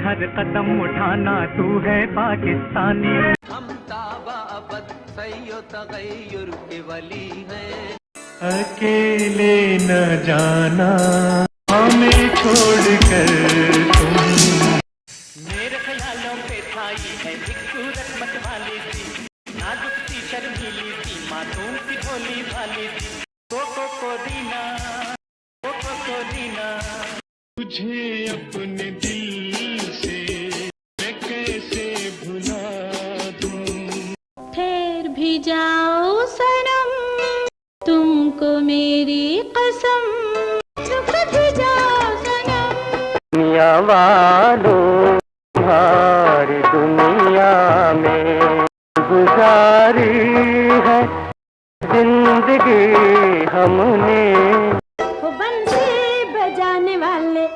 हर कदम उठाना तू है पाकिस्तानी। हम ताबाबत सैयो तगैयुर के वली हैं। अकेले न जाना हमें छोड़कर तुम। मेरे ख्यालों पे छाई है एक सूरत मतवाली सी, नाजुक सी शर्मीली सी, मासूम सी भोली भाली सी। कोको दीना, तुझे अपने दिल से मैं कैसे भुला दूं। ठहर भी जाओ सनम, तुमको मेरी कसम, रुक भी जाओ सनम। दुनिया वालों तुम्हारी दुनिया में गुजारी है जिंदगी हमने। वो बंसी बजाने वाले